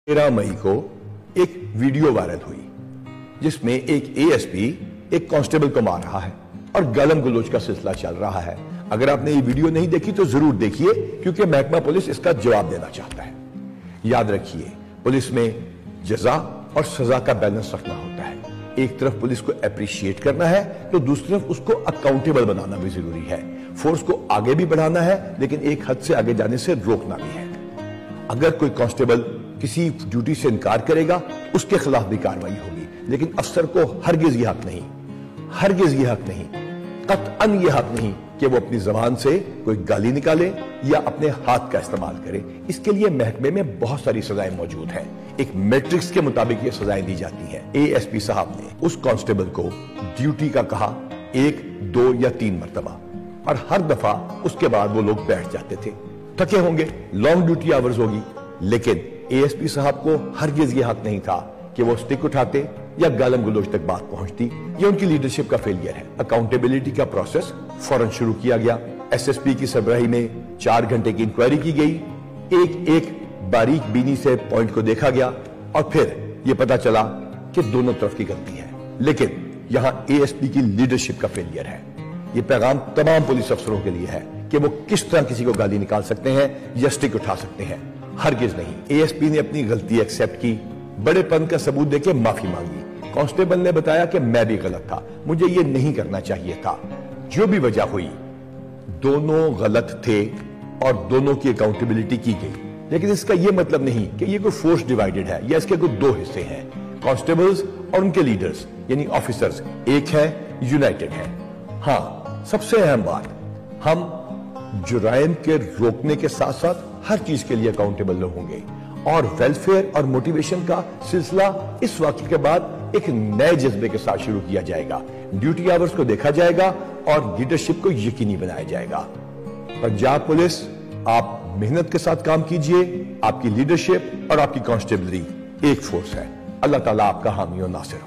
13 मई को एक video viral हुई जिसमें एक एएसपी एक कांस्टेबल को मार रहा है और गालम गलोच का सिलसिला चल रहा है। अगर आपने ये वीडियो नहीं देखी तो जरूर देखिए, क्योंकि महकमा पुलिस इसका जवाब देना चाहता है। याद रखिए, पुलिस में जजा और सजा का बैलेंस रखना होता है। एक तरफ पुलिस को अप्रिशिएट करना है तो दूसरी तरफ उसको अकाउंटेबल बनाना भी जरूरी है। फोर्स को आगे भी बढ़ाना है, लेकिन एक हद से आगे जाने से रोकना भी है। अगर कोई कांस्टेबल किसी ड्यूटी से इनकार करेगा, उसके खिलाफ भी कार्रवाई होगी, लेकिन अफसर को हरगिज ये हक नहीं, कतअन ये हक नहीं कि वो अपनी जबान से कोई गाली निकाले या अपने हाथ का इस्तेमाल करे। इसके लिए महकमे में बहुत सारी सजाएं मौजूद हैं। एक मैट्रिक्स के मुताबिक ये सजाएं दी जाती हैं। एएसपी साहब ने उस कांस्टेबल को ड्यूटी का कहा 1, 2 या 3 मरतबा, और हर दफा उसके बाद वो लोग बैठ जाते थे। थके होंगे, लॉन्ग ड्यूटी आवर्स होगी, लेकिन एएसपी साहब को हरगिज ये हक नहीं था कि वो स्टिक उठाते या गालम गलोच तक बात पहुंचती। ये उनकी लीडरशिप का फेलियर है। अकाउंटेबिलिटी का प्रोसेस फौरन शुरू किया गया। एसएसपी की सरबराही में 4 घंटे की इंक्वायरी की गई। एक बारीक बीनी से पॉइंट को देखा गया और फिर यह पता चला कि दोनों तरफ की गलती है। लेकिन यहां एएसपी की लीडरशिप का फेलियर है। यह पैगाम तमाम पुलिस अफसरों के लिए है कि वो किस तरह किसी को गाली निकाल सकते हैं या स्टिक उठा सकते हैं। हरगिज नहीं। एएसपी ने अपनी गलती एक्सेप्ट की, बड़ेपन का सबूत देके माफी मांगी। कांस्टेबल ने बताया कि मैं भी गलत था, मुझे ये नहीं करना चाहिए था। जो भी वजह हुई, दोनों गलत थे और दोनों की अकाउंटेबिलिटी की गई। लेकिन इसका यह मतलब नहीं कि ये कोई फोर्स डिवाइडेड है या इसके कोई 2 हिस्से हैं। कांस्टेबल्स और उनके लीडर्स यानी ऑफिसर्स एक है, यूनाइटेड है। हां, सबसे अहम बात, हम जुराइम के रोकने के साथ साथ हर चीज के लिए अकाउंटेबल होंगे और वेलफेयर और मोटिवेशन का सिलसिला इस वाक़े के बाद एक नए जज्बे के साथ शुरू किया जाएगा। ड्यूटी आवर्स को देखा जाएगा और लीडरशिप को यकीनी बनाया जाएगा। पंजाब पुलिस, आप मेहनत के साथ काम कीजिए। आपकी लीडरशिप और आपकी कांस्टेबलरी एक फोर्स है। अल्लाह ताला आपका हामी और नासिर हो।